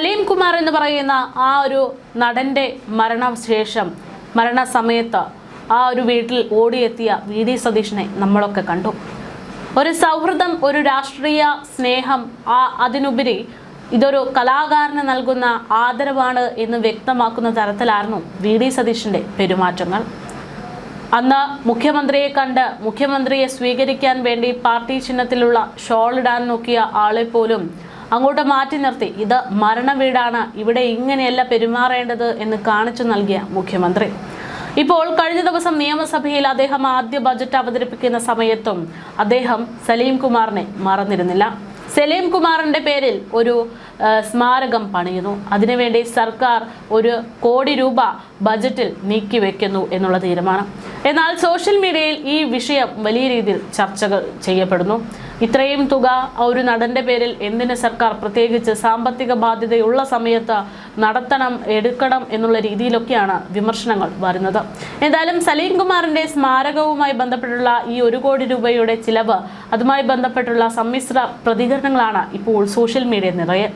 സലീം കുമാർ എന്ന് പറയുന്ന ആ ഒരു നടന്റെ മരണസമയത്ത് ആ ഒരു വീട്ടിൽ ഓടിയെത്തിയ വി.ഡി. സതീശനെ നമ്മളൊക്കെ കണ്ടു. ഒരു സൗഹൃദം, ഒരു രാഷ്ട്രീയ സ്നേഹം, അതിനുപരി ഇതൊരു കലാകാരന് നൽകുന്ന ആദരവാണ് എന്ന് വ്യക്തമാക്കുന്ന തരത്തിലായിരുന്നു വി.ഡി. സതീശന്റെ പെരുമാറ്റങ്ങൾ. അന്ന് മുഖ്യമന്ത്രിയെ കണ്ട് മുഖ്യമന്ത്രിയെ സ്വീകരിക്കാൻ വേണ്ടി പാർട്ടി ചിഹ്നത്തിലുള്ള ഷോൾ ഇടാൻ നോക്കിയ ആളെ പോലും അങ്ങോട്ട് മാറ്റി നിർത്തി ഇത് മരണവീടാണ്, ഇവിടെ ഇങ്ങനെയല്ല പെരുമാറേണ്ടത് എന്ന് കാണിച്ചു നൽകിയ മുഖ്യമന്ത്രി. ഇപ്പോൾ കഴിഞ്ഞ ദിവസം നിയമസഭയിൽ അദ്ദേഹം ആദ്യ ബജറ്റ് അവതരിപ്പിക്കുന്ന സമയത്തും അദ്ദേഹം സലീം കുമാറിനെ മറന്നിരുന്നില്ല. സലീം കുമാറിന്റെ പേരിൽ ഒരു സ്മാരകം പണിയുന്നു, അതിനുവേണ്ടി സർക്കാർ 1 കോടി രൂപ ബജറ്റിൽ നീക്കിവെക്കുന്നു എന്നുള്ള തീരുമാനം. എന്നാൽ സോഷ്യൽ മീഡിയയിൽ ഈ വിഷയം വലിയ രീതിയിൽ ചർച്ചകൾ ചെയ്യപ്പെടുന്നു. ഇത്രയും തുക ഒരു നടന്റെ പേരിൽ എന്തിന് സർക്കാർ, പ്രത്യേകിച്ച് സാമ്പത്തിക ബാധ്യതയുള്ള സമയത്ത് എടുക്കണം എന്നുള്ള രീതിയിലൊക്കെയാണ് വിമർശനങ്ങൾ വരുന്നത്. എന്തായാലും സലീം കുമാറിന്റെ സ്മാരകവുമായി ബന്ധപ്പെട്ടുള്ള ഈ 1 കോടി രൂപയുടെ ചിലവ്, അതുമായി ബന്ധപ്പെട്ടുള്ള സമ്മിശ്ര പ്രതികരണങ്ങളാണ് ഇപ്പോൾ സോഷ്യൽ മീഡിയ നിറയെ.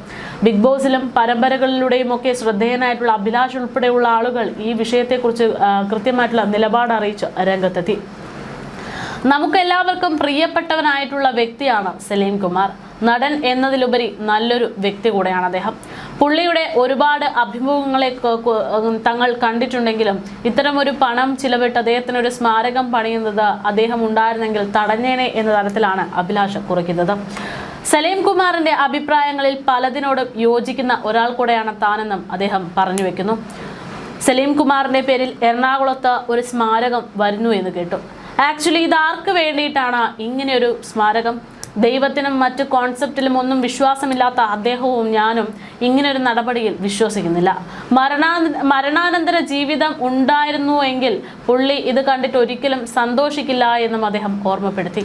ബിഗ് ബോസിലും പരമ്പരകളിലൂടെയും ഒക്കെ ശ്രദ്ധേയനായിട്ടുള്ള അഭിലാഷ് ഉൾപ്പെടെയുള്ള ആളുകൾ ഈ വിഷയത്തെക്കുറിച്ച് കൃത്യമായിട്ടുള്ള നിലപാട് അറിയിച്ച് രംഗത്തെത്തി. നമുക്കെല്ലാവർക്കും പ്രിയപ്പെട്ടവനായിട്ടുള്ള വ്യക്തിയാണ് സലീം കുമാർ. നടൻ എന്നതിലുപരി നല്ലൊരു വ്യക്തി കൂടെയാണ് അദ്ദേഹം. പുള്ളിയുടെ ഒരുപാട് അഭിമുഖങ്ങളെ തങ്ങൾ കണ്ടിട്ടുണ്ടെങ്കിലും ഇത്തരമൊരു പണം ചിലവിട്ട് അദ്ദേഹത്തിന് ഒരു സ്മാരകം പണിയുന്നത് അദ്ദേഹം ഉണ്ടായിരുന്നെങ്കിൽ തടഞ്ഞേനെ എന്ന തരത്തിലാണ് അഭിലാഷ് കുറിക്കുന്നത്. സലീം കുമാറിന്റെ അഭിപ്രായങ്ങളിൽ പലതിനോടും യോജിക്കുന്ന ഒരാൾ കൂടെയാണ് താനെന്നും അദ്ദേഹം പറഞ്ഞു വെക്കുന്നു. സലീം കുമാറിന്റെ പേരിൽ എറണാകുളത്ത് ഒരു സ്മാരകം വരുന്നു എന്ന് കേട്ടു. ആക്ച്വലി ഇത് ആർക്ക് വേണ്ടിയിട്ടാണ് ഇങ്ങനെയൊരു സ്മാരകം? ദൈവത്തിനും മറ്റു കോൺസെപ്റ്റിലും ഒന്നും വിശ്വാസമില്ലാത്ത അദ്ദേഹവും ഞാനും ഇങ്ങനൊരു നടപടിയിൽ വിശ്വസിക്കുന്നില്ല. മരണാനന്തര ജീവിതം ഉണ്ടായിരുന്നുവെങ്കിൽ പുള്ളി ഇത് കണ്ടിട്ട് ഒരിക്കലും സന്തോഷിക്കില്ല എന്നും അദ്ദേഹം ഓർമ്മപ്പെടുത്തി.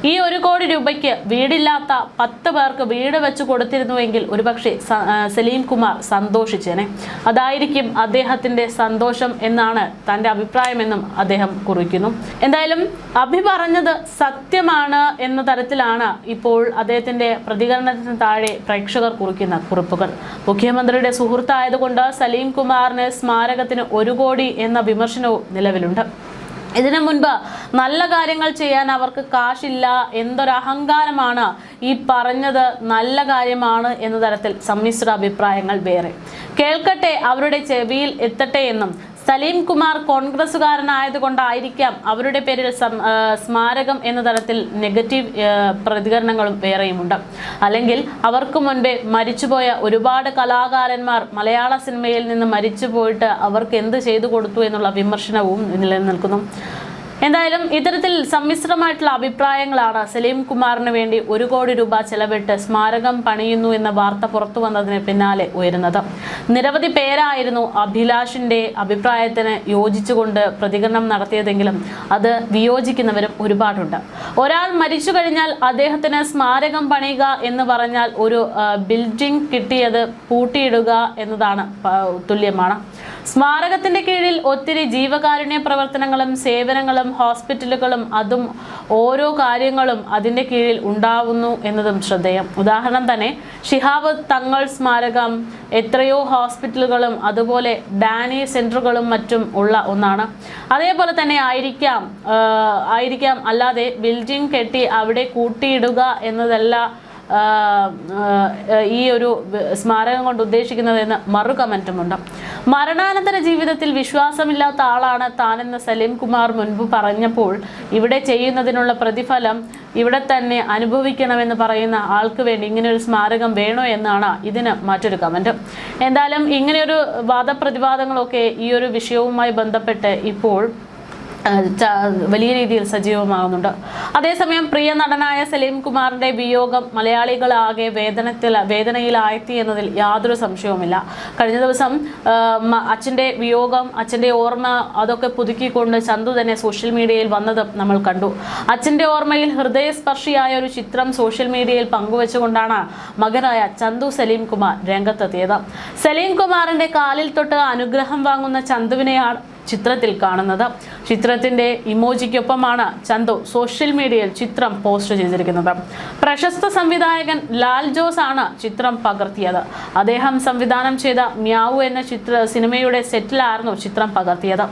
ഈ 1 കോടി രൂപയ്ക്ക് വീടില്ലാത്ത 10 പേർക്ക് വീട് വെച്ച് കൊടുത്തിരുന്നുവെങ്കിൽ ഒരുപക്ഷെ സലീം കുമാർ സന്തോഷിച്ചേനെ. അതായിരിക്കും അദ്ദേഹത്തിന്റെ സന്തോഷം എന്നാണ് തന്റെ അഭിപ്രായമെന്നും അദ്ദേഹം കുറിക്കുന്നു. എന്തായാലും അഭി പറഞ്ഞത് സത്യമാണ് എന്ന തരത്തിലാണ് ഇപ്പോൾ അദ്ദേഹത്തിന്റെ പ്രതികരണത്തിന് താഴെ പ്രേക്ഷകർ കുറിക്കുന്ന കുറിപ്പുകൾ. മുഖ്യമന്ത്രിയുടെ സുഹൃത്തായതുകൊണ്ട് സലീം കുമാറിന് സ്മാരകത്തിന് 1 കോടി എന്ന വിമർശനവും നിലവിലുണ്ട്. ഇതിനു മുൻപ് നല്ല കാര്യങ്ങൾ ചെയ്യാൻ അവർക്ക് കാശില്ല, എന്തൊരു അഹങ്കാരമാണ് ഈ പറഞ്ഞത്, നല്ല കാര്യമാണ് എന്ന തരത്തിൽ സമ്മിശ്ര അഭിപ്രായങ്ങൾ വേറെ. കേൾക്കട്ടെ, അവരുടെ ചെവിയിൽ എത്തട്ടെ എന്നും സലീം കുമാർ കോൺഗ്രസുകാരനായതുകൊണ്ടായിരിക്കാം അവരുടെ പേരിൽ സ്മാരകം എന്ന തരത്തിൽ നെഗറ്റീവ് പ്രതികരണങ്ങളും വേറെയുമുണ്ട്. അല്ലെങ്കിൽ അവർക്ക് മുൻപേ മരിച്ചുപോയ ഒരുപാട് കലാകാരന്മാർ മലയാള സിനിമയിൽ നിന്ന് മരിച്ചു പോയിട്ട് അവർക്ക് എന്ത് ചെയ്തു കൊടുത്തു എന്നുള്ള വിമർശനവും നിലനിൽക്കുന്നു. എന്തായാലും ഇത്തരത്തിൽ സമ്മിശ്രമായിട്ടുള്ള അഭിപ്രായങ്ങളാണ് സലീം കുമാറിന് വേണ്ടി 1 കോടി രൂപ ചെലവിട്ട് സ്മാരകം പണിയുന്നു എന്ന വാർത്ത പുറത്തു വന്നതിന് പിന്നാലെ ഉയരുന്നത്. നിരവധി പേരായിരുന്നു അഭിലാഷിന്റെ അഭിപ്രായത്തിന് യോജിച്ചുകൊണ്ട് പ്രതികരണം നടത്തിയതെങ്കിലും അത് വിയോജിക്കുന്നവരും ഒരുപാടുണ്ട്. ഒരാൾ മരിച്ചു കഴിഞ്ഞാൽ അദ്ദേഹത്തിന് സ്മാരകം പണിയുക എന്ന് പറഞ്ഞാൽ ഒരു ബിൽഡിംഗ് കിട്ടിയത് പൂട്ടിയിടുക എന്നതാണ് തുല്യമാണ്. സ്മാരകത്തിന്റെ കീഴിൽ ഒത്തിരി ജീവകാരുണ്യ പ്രവർത്തനങ്ങളും സേവനങ്ങളും ഹോസ്പിറ്റലുകളും അതും ഓരോ കാര്യങ്ങളും അതിന്റെ കീഴിൽ ഉണ്ടാവുന്നു എന്നതും ശ്രദ്ധേയം. ഉദാഹരണം തന്നെ ശിഹാബ് തങ്ങൾ സ്മാരകം, എത്രയോ ഹോസ്പിറ്റലുകളും അതുപോലെ ഡാനി സെന്ററുകളും മറ്റും ഉള്ള ഒന്നാണ്. അതേപോലെ തന്നെ ആയിരിക്കാം അല്ലാതെ ബിൽഡിംഗ് കെട്ടി അവിടെ കൂട്ടിയിടുക എന്നതല്ല ഈ ഒരു സ്മാരകം കൊണ്ട് ഉദ്ദേശിക്കുന്നതെന്ന് മറു കമന്റുമുണ്ട്. മരണാനന്തര ജീവിതത്തിൽ വിശ്വാസമില്ലാത്ത ആളാണ് താനെന്ന് സലീം കുമാർ മുൻപ് പറഞ്ഞപ്പോൾ ഇവിടെ ചെയ്യുന്നതിനുള്ള പ്രതിഫലം ഇവിടെ തന്നെ അനുഭവിക്കണമെന്ന് പറയുന്ന ആൾക്ക് വേണ്ടി ഇങ്ങനെയൊരു സ്മാരകം വേണോ എന്നാണ് ഇതിന് മറ്റൊരു കമന്റ്. എന്തായാലും ഇങ്ങനെയൊരു വാദപ്രതിവാദങ്ങളൊക്കെ ഈ ഒരു വിഷയവുമായി ബന്ധപ്പെട്ട് ഇപ്പോൾ വലിയ രീതിയിൽ സജീവമാകുന്നുണ്ട്. അതേസമയം പ്രിയ നടനായ സലീം കുമാറിന്റെ വിയോഗം മലയാളികളാകെ വേദനയിലായെത്തി എന്നതിൽ യാതൊരു സംശയവുമില്ല. കഴിഞ്ഞ ദിവസം അച്ഛൻ്റെ വിയോഗം, അച്ഛൻ്റെ ഓർമ്മ അതൊക്കെ പുതുക്കിക്കൊണ്ട് ചന്തു തന്നെ സോഷ്യൽ മീഡിയയിൽ വന്നതും നമ്മൾ കണ്ടു. അച്ഛൻ്റെ ഓർമ്മയിൽ ഹൃദയസ്പർശിയായ ഒരു ചിത്രം സോഷ്യൽ മീഡിയയിൽ പങ്കുവെച്ചുകൊണ്ടാണ് മകനായ ചന്തു സലീം കുമാർ രംഗത്തെത്തിയത്. സലീം കുമാറിന്റെ കാലിൽ തൊട്ട് അനുഗ്രഹം വാങ്ങുന്ന ചന്തുവിനെയാണ് ചിത്രത്തിൽ കാണുന്നത്. ചിത്രത്തിന്റെ ഇമോജിക്കൊപ്പമാണ് ചന്തു സോഷ്യൽ മീഡിയയിൽ ചിത്രം പോസ്റ്റ് ചെയ്തിരിക്കുന്നത്. പ്രശസ്ത സംവിധായകൻ ലാൽ ജോസ് ആണ് ചിത്രം പകർത്തിയത്. അദ്ദേഹം സംവിധാനം ചെയ്ത മ്യാവു എന്ന സിനിമയുടെ സെറ്റിലായിരുന്നു ചിത്രം പകർത്തിയത്.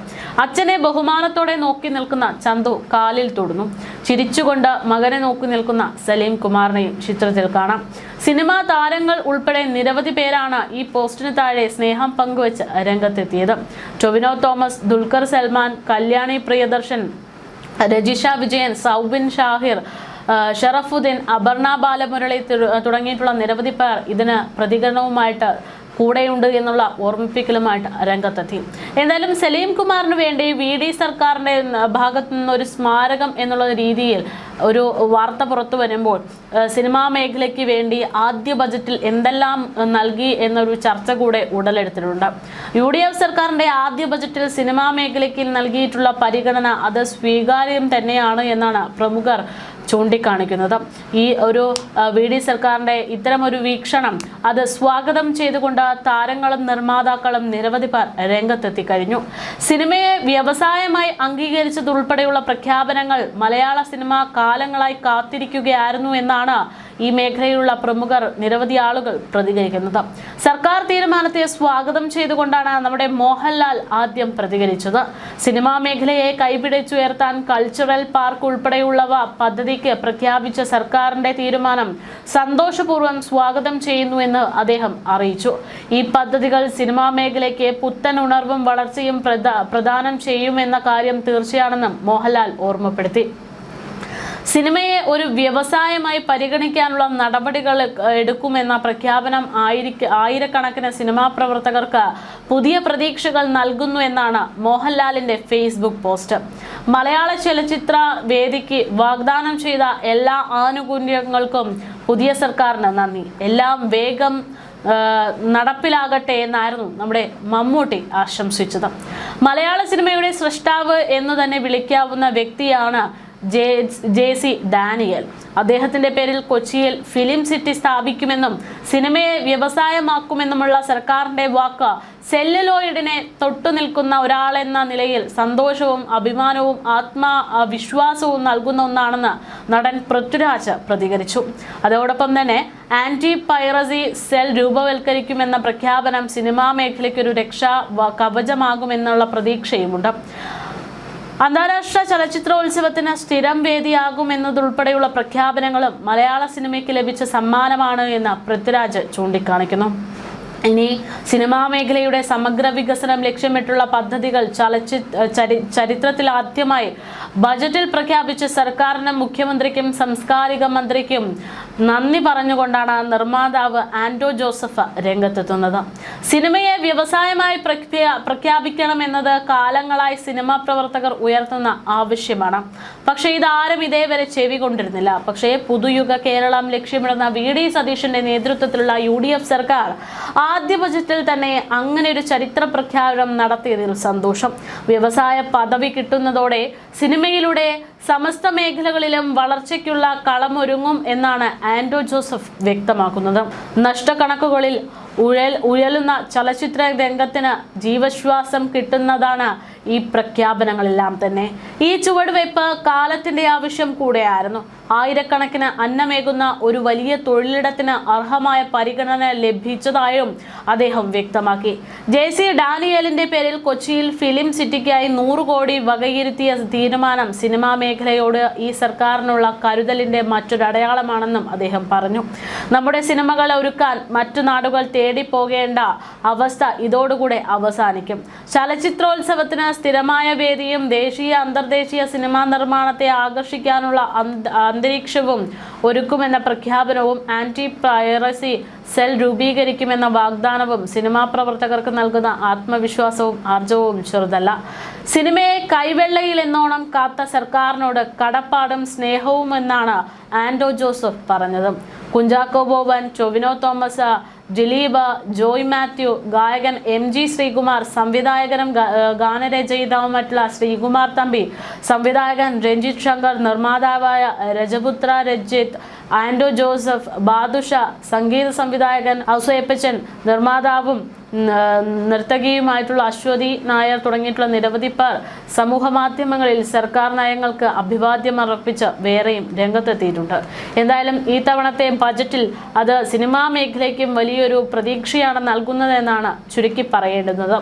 അച്ഛനെ ബഹുമാനത്തോടെ നോക്കി നിൽക്കുന്ന ചന്തു കാലിൽ തൊടുന്നു. ചിരിച്ചുകൊണ്ട് മകനെ നോക്കി നിൽക്കുന്ന സലീം കുമാറിനെയും ചിത്രത്തിൽ കാണാം. സിനിമാ താരങ്ങൾ ഉൾപ്പെടെ നിരവധി പേരാണ് ഈ പോസ്റ്റിന് താഴെ സ്നേഹം പങ്കുവെച്ച് രംഗത്തെത്തിയത്. ടൊവിനോ തോമസ്, ദുൽഖർ സൽമാൻ, കല്യാണി പ്രിയദർശൻ, രജിഷ വിജയൻ, സൗബിൻ ഷാഹിർ, ഷറഫുദ്ദീൻ, അപർണ ബാലമുരളി തുടങ്ങിയിട്ടുള്ള നിരവധി പേർ ഇതിന് പ്രതികരണവുമായിട്ട് കൂടെയുണ്ട് എന്നുള്ള ഓർമ്മിപ്പിക്കലുമായിട്ട് രംഗത്തെത്തി. എന്തായാലും സലീം കുമാറിന് വേണ്ടി VD സർക്കാരിന്റെ ഭാഗത്തു നിന്ന് ഒരു സ്മാരകം എന്നുള്ള രീതിയിൽ ഒരു വാർത്ത പുറത്തു വരുമ്പോൾ സിനിമാ മേഖലയ്ക്ക് വേണ്ടി ആദ്യ ബജറ്റിൽ എന്തെല്ലാം നൽകി എന്നൊരു ചർച്ച കൂടെ ഉടലെടുത്തിട്ടുണ്ട്. UDF സർക്കാരിന്റെ ആദ്യ ബജറ്റിൽ സിനിമാ മേഖലയ്ക്ക് നൽകിയിട്ടുള്ള പരിഗണന അത് സ്വീകാര്യം തന്നെയാണ് എന്നാണ് പ്രമുഖർ ചൂണ്ടിക്കാണിക്കുന്നത്. ഈ ഒരു VD സർക്കാരിന്റെ ഇത്തരം ഒരു വീക്ഷണം അത് സ്വാഗതം ചെയ്തുകൊണ്ട് താരങ്ങളും നിർമ്മാതാക്കളും നിരവധി പേർ രംഗത്തെത്തി കഴിഞ്ഞു. സിനിമയെ വ്യവസായമായി അംഗീകരിച്ചതുൾപ്പെടെയുള്ള പ്രഖ്യാപനങ്ങൾ മലയാള സിനിമ കാലങ്ങളായി കാത്തിരിക്കുകയായിരുന്നു എന്നാണ് ഈ മേഖലയിലുള്ള പ്രമുഖർ നിരവധി ആളുകൾ പ്രതികരിക്കുന്നത്. സർക്കാർ തീരുമാനത്തെ സ്വാഗതം ചെയ്തുകൊണ്ടാണ് നമ്മുടെ മോഹൻലാൽ ആദ്യം പ്രതികരിച്ചത്. സിനിമാ മേഖലയെ കൈപിടിച്ചുയർത്താൻ കൾച്ചറൽ പാർക്ക് ഉൾപ്പെടെയുള്ളവ പദ്ധതിക്ക് പ്രഖ്യാപിച്ച സർക്കാരിന്റെ തീരുമാനം സന്തോഷപൂർവ്വം സ്വാഗതം ചെയ്യുന്നുവെന്ന് അദ്ദേഹം അറിയിച്ചു. ഈ പദ്ധതികൾ സിനിമാ മേഖലയ്ക്ക് പുത്തൻ ഉണർവും വളർച്ചയും പ്രദാനം ചെയ്യുമെന്ന കാര്യം തീർച്ചയാണെന്നും മോഹൻലാൽ ഓർമ്മപ്പെടുത്തി. സിനിമയെ ഒരു വ്യവസായമായി പരിഗണിക്കാനുള്ള നടപടികൾ എടുക്കുമെന്ന പ്രഖ്യാപനം ആയിരക്കണക്കിന് സിനിമാ പ്രവർത്തകർക്ക് പുതിയ പ്രതീക്ഷകൾ നൽകുന്നു എന്നാണ് മോഹൻലാലിന്റെ ഫേസ്ബുക്ക് പോസ്റ്റ്. മലയാള ചലച്ചിത്ര വേദിക്ക് വാഗ്ദാനം ചെയ്ത എല്ലാ ആനുകൂല്യങ്ങൾക്കും പുതിയ സർക്കാരിന് നന്ദി. എല്ലാം വേഗം നടപ്പിലാകട്ടെ എന്നായിരുന്നു നമ്മുടെ മമ്മൂട്ടി ആശംസിച്ചത്. മലയാള സിനിമയുടെ സൃഷ്ടാവ് എന്നു തന്നെ വിളിക്കാവുന്ന വ്യക്തിയാണ് JC ഡാനിയൽ. അദ്ദേഹത്തിന്റെ പേരിൽ കൊച്ചിയിൽ ഫിലിം സിറ്റി സ്ഥാപിക്കുമെന്നും സിനിമയെ വ്യവസായമാക്കുമെന്നുമുള്ള സർക്കാരിന്റെ വാക്ക് സെല്ലുലോയിഡിനെ തൊട്ടു നിൽക്കുന്ന ഒരാളെന്ന നിലയിൽ സന്തോഷവും അഭിമാനവും ആത്മവിശ്വാസവും നൽകുന്ന ഒന്നാണെന്ന് നടൻ പൃഥ്വിരാജ് പ്രതികരിച്ചു. അതോടൊപ്പം തന്നെ ആന്റി പൈറസി സെൽ രൂപവൽക്കരിക്കുമെന്ന പ്രഖ്യാപനം സിനിമാ മേഖലയ്ക്കൊരു രക്ഷാ കവചമാകുമെന്നുള്ള പ്രതീക്ഷയുമുണ്ട്. അന്താരാഷ്ട്ര ചലച്ചിത്രോത്സവത്തിന് സ്ഥിരം വേദിയാകുമെന്നതുൾപ്പെടെയുള്ള പ്രഖ്യാപനങ്ങളും മലയാള സിനിമയ്ക്ക് ലഭിച്ച സമ്മാനമാണ് എന്ന് പൃഥ്വിരാജ് ചൂണ്ടിക്കാണിക്കുന്നു. ഇനി സിനിമാ മേഖലയുടെ സമഗ്ര വികസനം ലക്ഷ്യമിട്ടുള്ള പദ്ധതികൾ ചരിത്രത്തിൽ ആദ്യമായി ബജറ്റിൽ പ്രഖ്യാപിച്ച സർക്കാരിനും മുഖ്യമന്ത്രിക്കും സാംസ്കാരിക മന്ത്രിക്കും നന്ദി പറഞ്ഞുകൊണ്ടാണ് നിർമ്മാതാവ് ആൻഡോ ജോസഫ് രംഗത്തെത്തുന്നത്. സിനിമയെ വ്യവസായമായി പ്രഖ്യാപിക്കണമെന്നത് കാലങ്ങളായി സിനിമാ പ്രവർത്തകർ ഉയർത്തുന്ന ആവശ്യമാണ്. പക്ഷേ ഇതാരും ഇതേവരെ ചെവി കൊണ്ടിരുന്നില്ല. പക്ഷേ പുതുയുഗ കേരളം ലക്ഷ്യമിടുന്ന VD സതീശന്റെ നേതൃത്വത്തിലുള്ള UDF സർക്കാർ ആദ്യ ബജറ്റിൽ തന്നെ അങ്ങനെ ഒരു ചരിത്ര പ്രഖ്യാപനം നടത്തിയതിൽ സന്തോഷം. വ്യവസായ പദവി കിട്ടുന്നതോടെ സിനിമയിലൂടെ സമസ്ത മേഖലകളിലും വളർച്ചയ്ക്കുള്ള കളമൊരുങ്ങും എന്നാണ് ആൻഡോ ജോസഫ് വ്യക്തമാക്കുന്നത്. നഷ്ടക്കണക്കുകളിൽ ഉഴലുന്ന ചലച്ചിത്ര രംഗത്തിന് ജീവശ്വാസം കിട്ടുന്നതാണ് ഈ പ്രഖ്യാപനങ്ങളെല്ലാം തന്നെ. ഈ ചുവടുവയ്പ് കാലത്തിന്റെ ആവശ്യം കൂടെയായിരുന്നു. ആയിരക്കണക്കിന് അന്നമേകുന്ന ഒരു വലിയ തൊഴിലിടത്തിന് അർഹമായ പരിഗണന ലഭിച്ചതായും അദ്ദേഹം വ്യക്തമാക്കി. JC ഡാനിയലിന്റെ പേരിൽ കൊച്ചിയിൽ ഫിലിം സിറ്റിക്കായി 100 കോടി വകയിരുത്തിയ തീരുമാനം സിനിമാ മേഖലയോട് ഈ സർക്കാരിനുള്ള കരുതലിന്റെ മറ്റൊരടയാളമാണെന്നും അദ്ദേഹം പറഞ്ഞു. നമ്മുടെ സിനിമകൾ ഒരുക്കാൻ മറ്റു നാടുകൾ തേടി പോകേണ്ട അവസ്ഥ ഇതോടുകൂടെ അവസാനിക്കും. ചലച്ചിത്രോത്സവത്തിന് സ്ഥിരമായ വേദിയും ദേശീയ അന്തർദേശീയ സിനിമാ നിർമ്മാണത്തെ ആകർഷിക്കാനുള്ള അന്തരീക്ഷവും ഒരുക്കുമെന്ന പ്രഖ്യാപനവും ആന്റി പൈറസി സെൽ രൂപീകരിക്കുമെന്ന വാഗ്ദാനവും സിനിമാ പ്രവർത്തകർക്ക് നൽകുന്ന ആത്മവിശ്വാസവും ആർജവവും ചെറുതല്ല. സിനിമയെ കൈവെള്ളയിൽ എന്നോണം കാത്ത സർക്കാരിനോട് കടപ്പാടും സ്നേഹവും എന്നാണ് ആൻഡോ ജോസഫ് പറഞ്ഞത്. കുഞ്ചാക്കോ ബോബൻ, ടൊവിനോ തോമസ്, ദിലീപ്, ജോയ് മാത്യു, ഗായകൻ MG ശ്രീകുമാർ, സംവിധായകനും ഗാനരചയിതാവുമായിട്ടുള്ള ശ്രീകുമാർ തമ്പി, സംവിധായകൻ രഞ്ജിത്ത് ശങ്കർ, നിർമ്മാതാവായ രജപുത്ര രഞ്ജിത്ത്, ആൻഡോ ജോസഫ്, ബാദുഷ, സംഗീത സംവിധായകൻ ഔസേപ്പച്ചൻ, നിർമ്മാതാവും നർത്തകിയുമായിട്ടുള്ള അശ്വതി നായർ തുടങ്ങിയിട്ടുള്ള നിരവധി പേർ സമൂഹ മാധ്യമങ്ങളിൽ സർക്കാർ നയങ്ങൾക്ക് അഭിവാദ്യം അർപ്പിച്ച് വേറെയും രംഗത്തെത്തിയിട്ടുണ്ട്. എന്തായാലും ഈ തവണത്തെ ബജറ്റിൽ അത് സിനിമാ മേഖലയ്ക്കും വലിയൊരു പ്രതീക്ഷയാണ് നൽകുന്നതെന്നാണ് ചുരുക്കി പറയേണ്ടുന്നത്.